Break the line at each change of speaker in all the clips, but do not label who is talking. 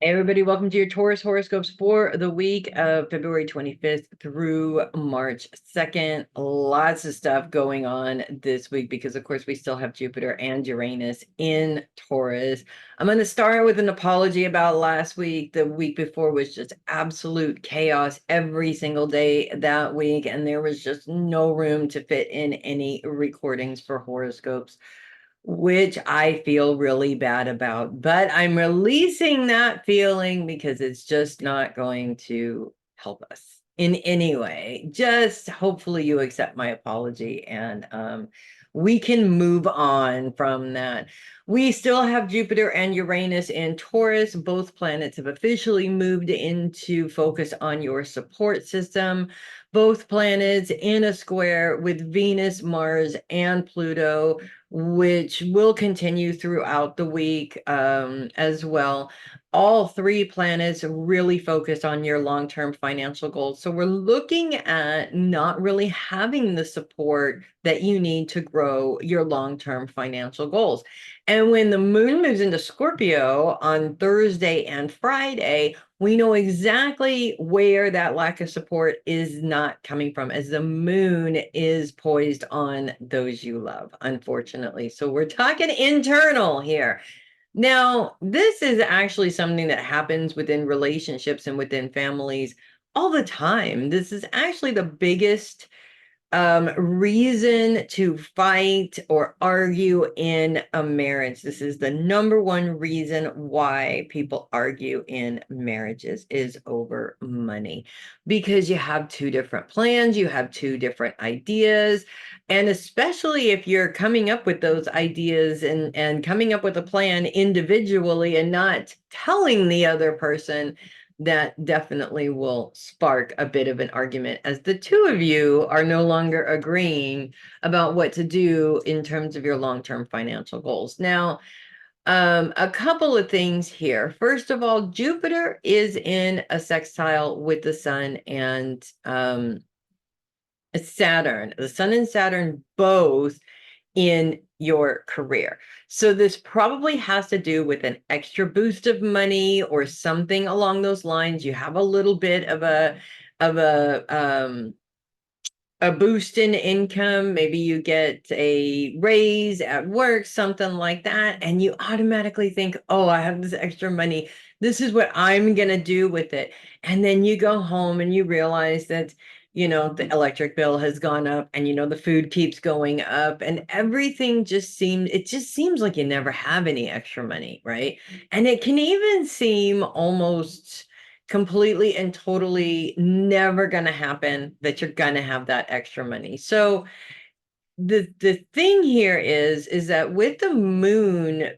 Hey everybody, welcome to your Taurus horoscopes for the week of February 25th through March 2nd. Lots of stuff going on this week because, of course, we still have Jupiter and Uranus in Taurus. I'm going to start with an apology about last week. The week before was just absolute chaos every single day that week, and there was just no room to fit in any recordings for horoscopes, which I feel really bad about, but I'm releasing that feeling because it's just not going to help us in any way. Just hopefully you accept my apology and we can move on from that. We still have Jupiter and Uranus in Taurus. Both planets have officially moved into focus on your support system. Both planets in a square with Venus, Mars, and Pluto, which will continue throughout the week as well. All three planets really focus on your long-term financial goals. So we're looking at not really having the support that you need to grow your long-term financial goals. And when the moon moves into Scorpio on Thursday and Friday, we know exactly where that lack of support is not coming from, as the moon is poised on those you love, unfortunately. So we're talking internal here. Now, this is actually something that happens within relationships and within families all the time. This is actually the biggest reason to fight or argue in a marriage. This is the number one reason why people argue in marriages is over money, because you have two different plans, you have two different ideas, and especially if you're coming up with those ideas and coming up with a plan individually and not telling the other person, that definitely will spark a bit of an argument, as the two of you are no longer agreeing about what to do in terms of your long-term financial goals. Now, a couple of things here. First of all, Jupiter is in a sextile with the sun and Saturn. The sun and Saturn both in your career. So this probably has to do with an extra boost of money or something along those lines. You have a little bit of of a boost in income. Maybe you get a raise at work, something like that, and you automatically think, oh, I have this extra money. This is what I'm going to do with it. And then you go home and you realize that, the electric bill has gone up, and, the food keeps going up, and everything it just seems like you never have any extra money, right? And it can even seem almost completely and totally never going to happen that you're going to have that extra money. So the thing here is that with the moon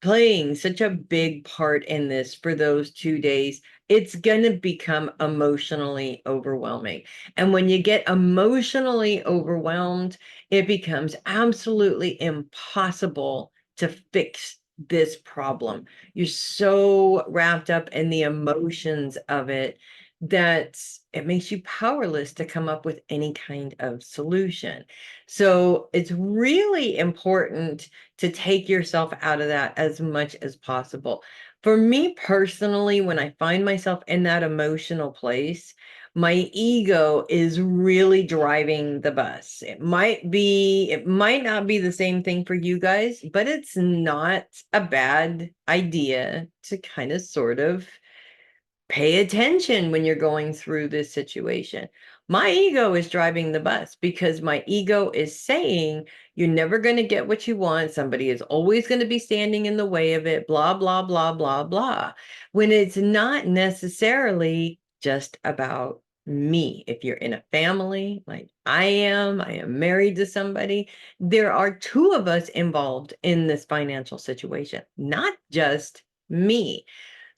playing such a big part in this for those 2 days, it's going to become emotionally overwhelming. And when you get emotionally overwhelmed, it becomes absolutely impossible to fix this problem. You're so wrapped up in the emotions of it that it makes you powerless to come up with any kind of solution. So it's really important to take yourself out of that as much as possible. For me personally, when I find myself in that emotional place, my ego is really driving the bus. It might not be the same thing for you guys, but it's not a bad idea to kind of sort of pay attention when you're going through this situation. My ego is driving the bus because my ego is saying you're never going to get what you want. Somebody is always going to be standing in the way of it, blah, blah, blah, blah, blah. When it's not necessarily just about me. If you're in a family like I am married to somebody, there are two of us involved in this financial situation, not just me.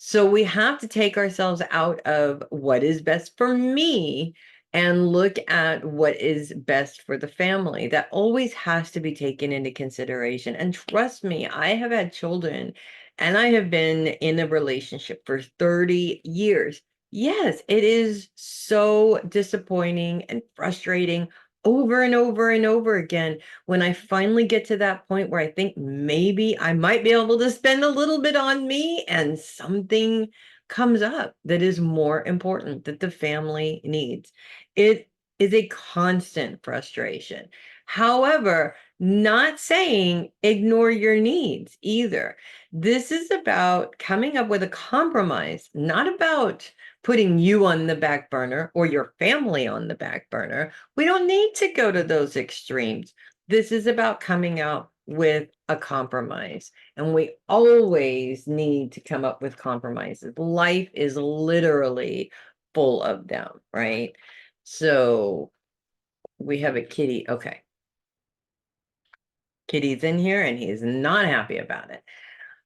So we have to take ourselves out of what is best for me and look at what is best for the family. That always has to be taken into consideration. And trust me, I have had children and I have been in a relationship for 30 years. Yes, it is so disappointing and frustrating over and over and over again when I finally get to that point where I think maybe I might be able to spend a little bit on me and something comes up that is more important that the family needs. It is a constant frustration. However, not saying ignore your needs either. This is about coming up with a compromise, not about putting you on the back burner or your family on the back burner. We don't need to go to those extremes. This is about coming out with a compromise. And we always need to come up with compromises. Life is literally full of them, right? So we have a kitty. Okay. Kitty's in here and he's not happy about it.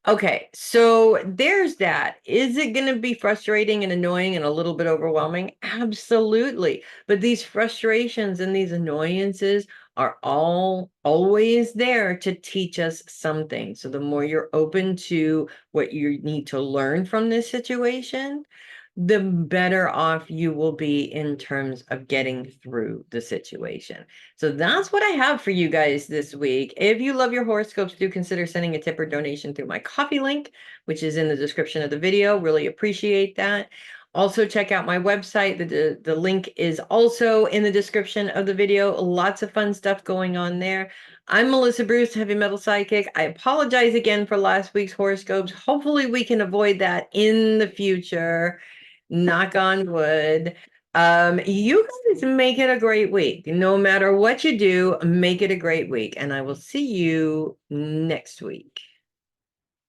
Okay, so there's that. Is it going to be frustrating and annoying and a little bit overwhelming? Absolutely. But these frustrations and these annoyances are all always there to teach us something. So the more you're open to what you need to learn from this situation, the better off you will be in terms of getting through the situation. So that's what I have for you guys this week. If you love your horoscopes, do consider sending a tip or donation through my coffee link, which is in the description of the video. Really appreciate that. Also, check out my website. The link is also in the description of the video. Lots of fun stuff going on there. I'm Melissa Bruce, Heavy Metal Psychic. I apologize again for last week's horoscopes. Hopefully, we can avoid that in the future. Knock on wood. You guys make it a great week. No matter what you do, make it a great week. And I will see you next week.